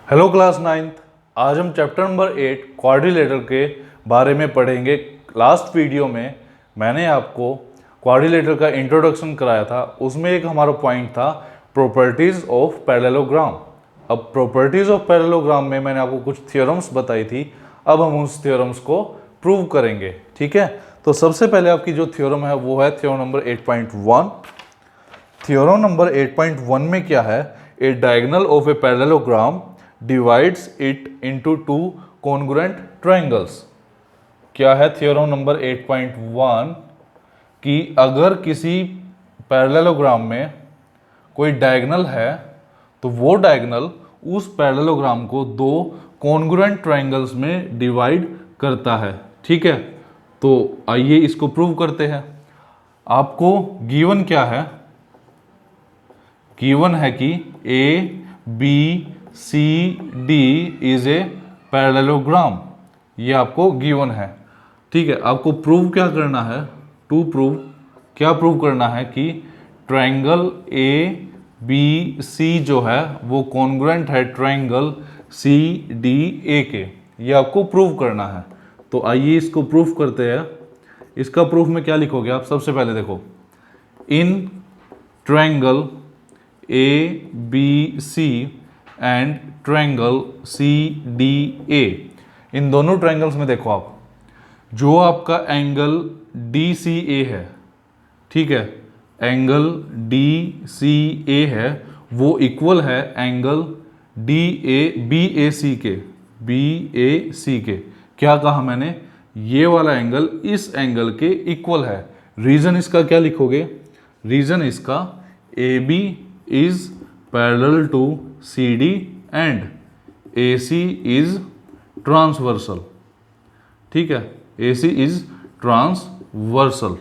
Hello class ninth. आज हम chapter number 8 quadrilateral के बारे में पढ़ेंगे। लास्ट वीडियो में मैंने आपको क्वाड्रिलेटर का इंट्रोडक्शन कराया था। उसमें एक हमारा पॉइंट था प्रॉपर्टीज़ ऑफ पैरेललोग्राम। अब प्रॉपर्टीज़ ऑफ पैरेललोग्राम में मैंने आपको कुछ थ्योरम्स बताई थी। अब हम उस थ्योरम्स को प्रूव करेंगे। ठीक है, तो सबसे पहले आपकी जो थ्योरम है वो है थ्योरम नंबर 8.1। थ्योरम नंबर 8.1 में क्या है? A diagonal of a parallelogram divides it into two congruent triangles। क्या है थ्योरम नंबर 8.1 कि अगर किसी पैरेललोग्राम में कोई डायगोनल है तो वो डायगोनल उस पैरेललोग्राम को दो कॉन्ग्रुएंट ट्रायंगल्स में डिवाइड करता है। ठीक है, तो आइए इसको प्रूव करते हैं। आपको गिवन क्या है? गिवन है कि A B C D is a parallelogram. ये आपको गिवन है। ठीक है, आपको प्रूव क्या करना है? टू प्रूव क्या प्रूव करना है कि ट्रायंगल ए बी सी जो है वो कॉन्ग्रुएंट है ट्रायंगल सी डी ए के। ये आपको प्रूव करना है। तो आइए इसको प्रूव करते हैं। इसका प्रूफ में क्या लिखोगे आप? सबसे पहले देखो, in triangle A B C and triangle C D A, इन दोनों ट्रायंगल्स में देखो आप, जो आपका एंगल डी सी ए है, ठीक है, एंगल डी सी ए है वो इक्वल है एंगल डी ए बी ए सी के। बी ए सी के क्या कहा मैंने? ये वाला एंगल इस एंगल के इक्वल है। रीजन इसका क्या लिखोगे? रीजन इसका A B is parallel to C D and A C is transversal. ठीक है, ए सी इज ट्रांसवर्सल।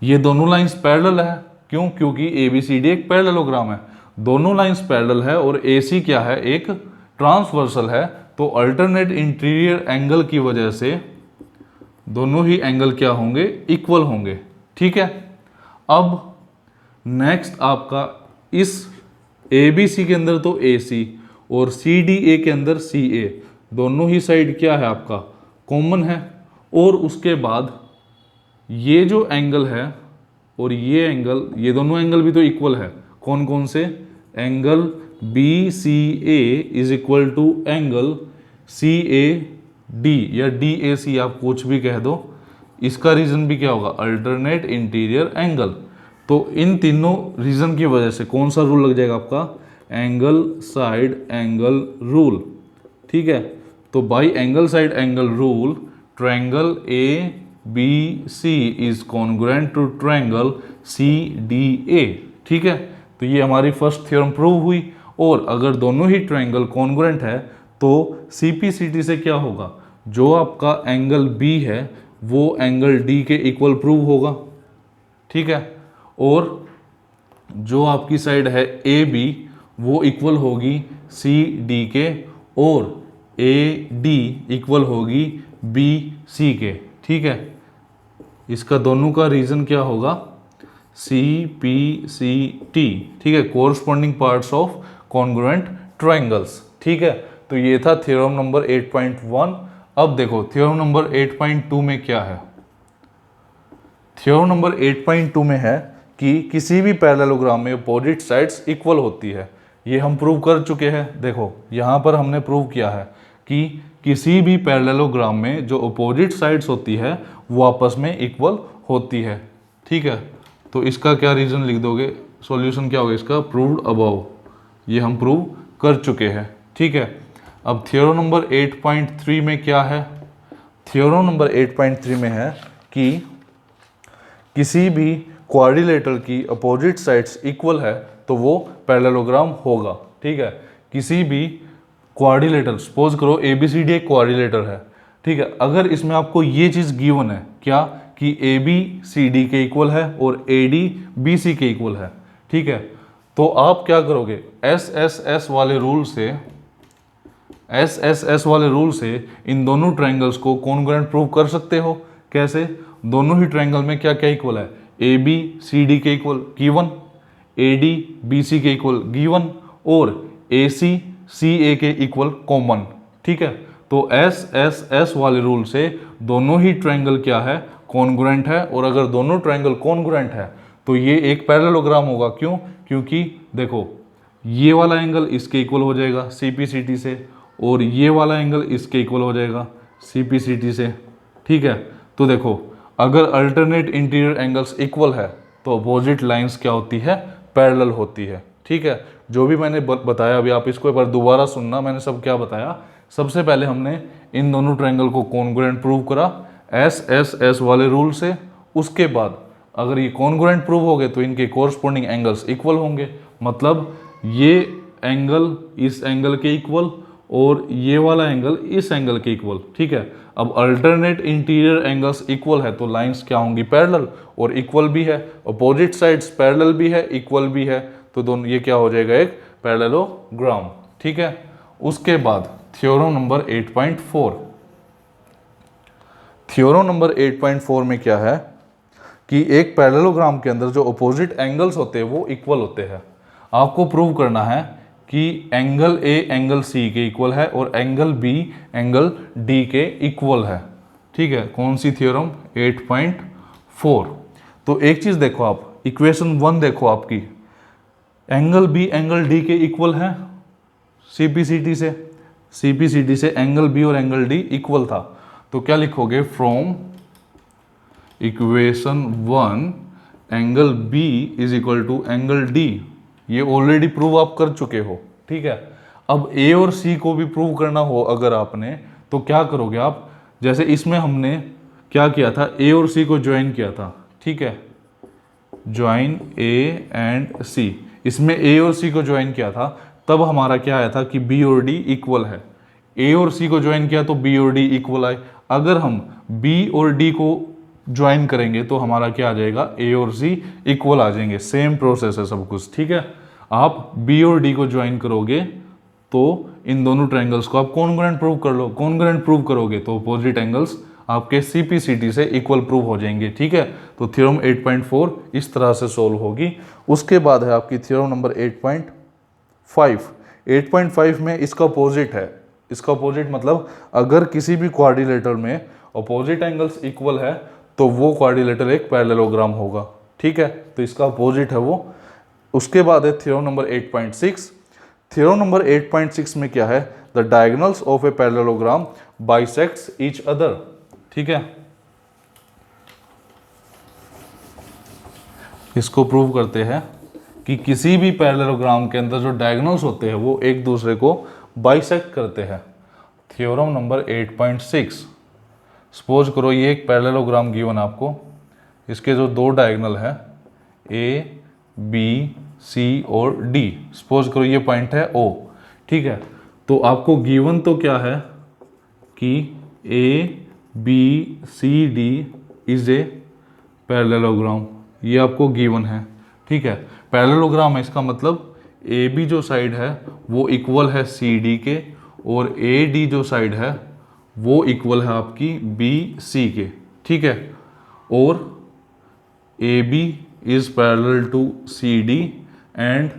ये दोनों लाइंस पैरेलल है। क्यों? क्योंकि ए बी सी डी एक पैरेललोग्राम है। दोनों लाइंस पैरेलल है और ए सी क्या है? एक ट्रांसवर्सल है। तो अल्टरनेट इंटीरियर एंगल की वजह से दोनों ही एंगल क्या होंगे? इक्वल होंगे। ठीक है, अब नेक्स्ट आपका इस ए बी सी के अंदर तो ए सी और सी डी ए के अंदर सी ए, दोनों ही साइड क्या है आपका? कॉमन है। और उसके बाद ये जो एंगल है और ये एंगल, ये दोनों एंगल भी तो इक्वल है। कौन कौन से? Angle B C A is equal to angle C A D या डी ए सी, आप कुछ भी कह दो। इसका रीजन भी क्या होगा? Alternate interior angle. तो इन तीनों रीजन की वजह से कौन सा रूल लग जाएगा आपका? Angle side angle rule. ठीक है, तो by angle side angle rule triangle A B C is congruent to triangle C D A. ठीक है, तो ये हमारी फर्स्ट थ्योरम प्रूव हुई। और अगर दोनों ही ट्रायंगल कॉन्ग्रुएंट है तो सी पी सी टी से क्या होगा? जो आपका एंगल बी है वो एंगल डी के इक्वल प्रूव होगा। ठीक है, और जो आपकी साइड है ए बी वो इक्वल होगी सी डी के और ए डी इक्वल होगी बी सी के। ठीक है, इसका दोनों का रीजन क्या होगा? C P C T. ठीक है, corresponding parts of congruent triangles. ठीक है, तो ये था थ्योरम नंबर 8.1। अब देखो थ्योरम नंबर 8.2 में क्या है? थ्योरम नंबर 8.2 में है कि किसी भी पैरेललोग्राम में अपोजिट साइड्स इक्वल होती है। ये हम प्रूव कर चुके हैं। देखो यहाँ पर हमने प्रूव किया है कि किसी भी पैरेललोग्राम में जो अपोजिट साइड्स होती है वो आपस में इक्वल होती है। ठीक है, तो इसका क्या रीजन लिख दोगे? सॉल्यूशन क्या होगा इसका? Proved above. ये हम प्रूव कर चुके हैं। ठीक है, अब थ्योरम नंबर 8.3 में क्या है? थ्योरम नंबर 8.3 में है कि किसी भी क्वाड्रिलेटर की अपोजिट साइड्स इक्वल है तो वो पैरेललोग्राम होगा। ठीक है, किसी भी क्वाड्रिलेटर, सपोज करो ए बी सी डी एक क्वाड्रिलेटर है। ठीक है, अगर इसमें आपको ये चीज़ गिवन है क्या कि ए बी सी डी के इक्वल है और ए डी बी सी के इक्वल है। ठीक है, तो आप क्या करोगे? एस एस एस वाले रूल से, एस एस एस वाले रूल से इन दोनों ट्रायंगल्स को कॉन्ग्रुएंट प्रूव कर सकते हो। कैसे? दोनों ही ट्रायंगल में क्या क्या इक्वल है? ए बी सी डी के equal given, A D B C के इक्वल गिवन और ए सी सी ए के इक्वल कॉमन। ठीक है, तो एस एस एस वाले रूल से दोनों ही ट्रायंगल क्या है, कॉन्ग्रुएंट है। और अगर दोनों ट्रायंगल कॉन्ग्रुएंट है तो ये एक पैरेललोग्राम होगा। क्यों? क्योंकि देखो ये वाला एंगल इसके इक्वल हो जाएगा सीपीसीटी से, और ये वाला एंगल इसके इक्वल हो जाएगा सीपीसीटी से। ठीक है, तो देखो अगर अल्टरनेट इंटीरियर एंगल्स इक्वल है तो अपोजिट लाइंस क्या होती है, पैरेलल होती है। ठीक है, जो भी मैंने बताया अभी आप इसको एक बार दोबारा सुनना, मैंने सब क्या बताया। सबसे पहले हमने इन दोनों ट्रायंगल को कॉन्ग्रुएंट प्रूव करा एस एस एस वाले रूल से। उसके बाद अगर ये कॉन्ग्रुएंट प्रूव हो गए तो इनके कोरस्पोंडिंग एंगल्स इक्वल होंगे, मतलब ये एंगल इस एंगल के इक्वल और ये वाला एंगल इस एंगल के इक्वल। ठीक है, अब अल्टरनेट इंटीरियर एंगल्स इक्वल है तो लाइंस क्या होंगी, पैरेलल, और इक्वल भी है। अपोजिट साइड्स पैरेलल भी है, इक्वल भी है, तो दोनों ये क्या हो जाएगा, एक पैरेललोग्राम। ठीक है, उसके बाद थ्योरम नंबर 8.4। थ्योरम नंबर 8.4 में क्या है कि एक पैरेललोग्राम के अंदर जो अपोजिट एंगल्स होते हैं वो इक्वल होते हैं। आपको प्रूव करना है कि एंगल ए एंगल सी के इक्वल है और एंगल बी एंगल डी के इक्वल है। ठीक है, कौन सी थ्योरम, 8.4। तो एक चीज देखो, आप इक्वेशन 1 देखो आपकी, एंगल बी एंगल डी के इक्वल है सीपीसीटी से। सीपीसीटी से एंगल बी और एंगल डी इक्वल था, तो क्या लिखोगे, from equation 1 angle B is equal to angle D. ये ऑलरेडी प्रूव आप कर चुके हो। ठीक है, अब ए और सी को भी प्रूव करना हो अगर आपने, तो क्या करोगे आप, जैसे इसमें हमने क्या किया था, ए और सी को ज्वाइन किया था। ठीक है, ज्वाइन ए एंड सी, इसमें ए और सी को ज्वाइन किया था, तब हमारा क्या आया था कि बी और डी इक्वल है। ए और सी को ज्वाइन किया तो बी और डी इक्वल आए। अगर हम बी और डी को ज्वाइन करेंगे तो हमारा क्या आ जाएगा, ए और सी इक्वल आ जाएंगे। सेम प्रोसेस है सब कुछ। ठीक है, आप बी और डी को ज्वाइन करोगे तो इन दोनों ट्रायंगल्स को आप कॉन्ग्रुएंट प्रूव कर लो। कॉन्ग्रुएंट प्रूव करोगे तो अपोजिट एंगल्स आपके सीपीसीटी से इक्वल प्रूव हो जाएंगे। ठीक है, तो थ्योरम 8.4 इस तरह से सोल्व होगी। उसके बाद है आपकी थ्योरम नंबर 8.5। 8.5 में इसका अपोजिट है। इसका अपोजिट मतलब अगर किसी भी क्वाड्रिलेटरल में अपोजिट एंगल्स इक्वल है तो वो क्वाड्रिलेटरल एक पैरेललोग्राम होगा। ठीक है, तो इसका अपोजिट है वो। उसके बाद है थ्योरम नंबर 8.6। थ्योरम नंबर 8.6 में क्या है, the diagonals of a parallelogram bisects each other. ठीक है, इसको प्रूव करते हैं कि किसी भी पैरेललोग्राम के अंदर जो डायगोनल्स होते हैं वो एक दूसरे को बाइसेक्ट करते हैं। थ्योरम नंबर 8.6, सपोज करो ये एक पैरेललोग्राम गिवन आपको, इसके जो दो डायगोनल है ए बी सी और डी, सपोज करो ये पॉइंट है ओ। ठीक है, तो आपको गिवन तो क्या है कि A B C D is a parallelogram, ये आपको गिवन है। ठीक है, पैरेललोग्राम है, इसका मतलब ए बी जो साइड है वो इक्वल है सी डी के, और ए डी जो साइड है वो इक्वल है आपकी बी सी के। ठीक है, और A B is parallel to C D and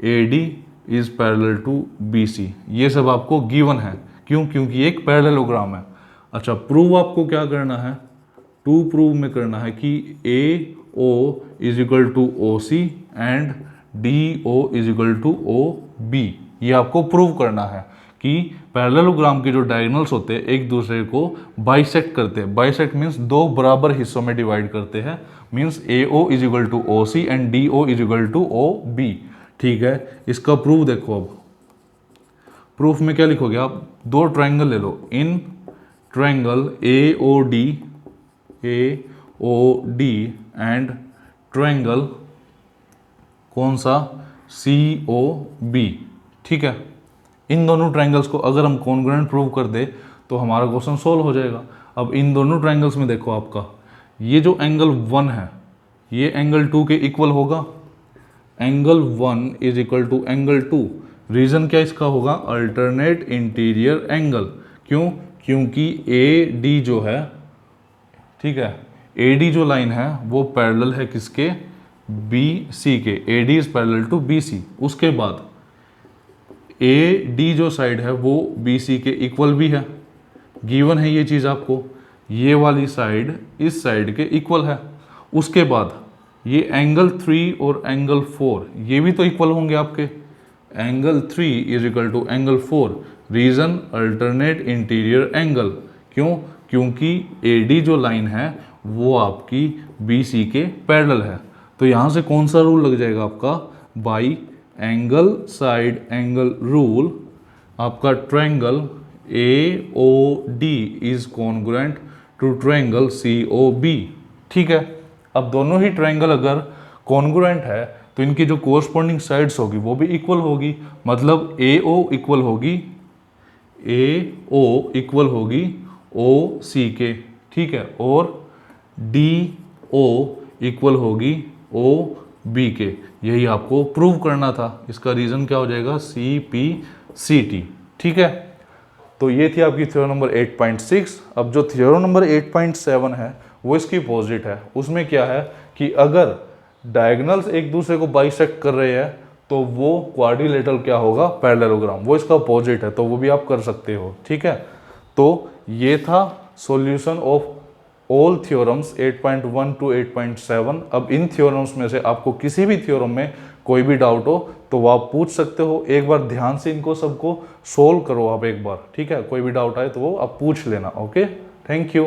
A D is parallel to B C. ये सब आपको गिवन है। क्यों? क्योंकि एक पैरेललोग्राम है। अच्छा, प्रूव आपको क्या करना है, टू प्रूव में करना है कि A O is equal to O C and D O is equal to O B. ये आपको प्रूव करना है कि पैरेललोग्राम के जो डायगोनल्स होते हैं एक दूसरे को बाइसेक्ट करते हैं। बाइसेक्ट मीन्स दो बराबर हिस्सों में डिवाइड करते हैं, means A O is equal to O C and D O is equal to O B. ठीक है, इसका प्रूफ देखो। अब प्रूफ में क्या लिखोगे आप, दो ट्रायंगल ले लो, in triangle A O D and triangle कौन सा, सी ओ बी। ठीक है, इन दोनों ट्रायंगल्स को अगर हम कॉन्ग्रुएंट प्रूव कर दे तो हमारा क्वेश्चन सोल्व हो जाएगा। अब इन दोनों ट्रायंगल्स में देखो, आपका ये जो एंगल 1 है ये एंगल 2 के इक्वल होगा। Angle 1 is equal to angle 2। Reason क्या इसका होगा, अल्टरनेट इंटीरियर एंगल। क्यों? क्योंकि ए डी जो है, ठीक है, ए डी जो लाइन है वो पैरेलल है किसके, बी सी के। A D is parallel to B C. उसके बाद ए डी जो साइड है वो बी सी के इक्वल भी है, गिवन है ये चीज़ आपको, ये वाली साइड इस साइड के इक्वल है। उसके बाद ये एंगल 3 और एंगल 4 ये भी तो इक्वल होंगे आपके, angle 3 is equal to angle 4, reason alternate interior angle, क्यों? क्योंकि ए डी जो लाइन है वो आपकी बी सी के पैरेलल है। तो यहाँ से कौन सा रूल लग जाएगा आपका? By angle side angle rule, आपका triangle A O D is congruent to triangle C O B. ठीक है, अब दोनों ही ट्रायंगल अगर कॉन्ग्रुएंट है तो इनकी जो कोरस्पॉन्डिंग साइड्स होगी वो भी इक्वल होगी, मतलब ए ओ इक्वल होगी ओ सी के, ठीक है, और डी ओ इक्वल होगी ओ बी के। यही आपको प्रूव करना था। इसका रीजन क्या हो जाएगा? C P C T. ठीक है, तो ये थी आपकी थ्योरम नंबर 8.6। अब जो थ्योरम नंबर 8.7 है वो इसकी अपोजिट है। उसमें क्या है कि अगर डायगोनल्स एक दूसरे को बाइसेक्ट कर रहे हैं तो वो क्वाड्रिलेटरल क्या होगा? पैरेललोग्राम। वो इसका अपोजिट है, तो वो भी आप कर सकते हो। ठीक है, तो ये था solution of all theorems 8.1 to 8.7। अब इन थ्योरम्स में से आपको किसी भी थ्योरम में कोई भी डाउट हो तो वो आप पूछ सकते हो। एक बार ध्यान से इनको सबको सोल्व करो आप एक बार, ठीक है? कोई भी डाउट आए तो वो आप पूछ लेना। Okay, thank you.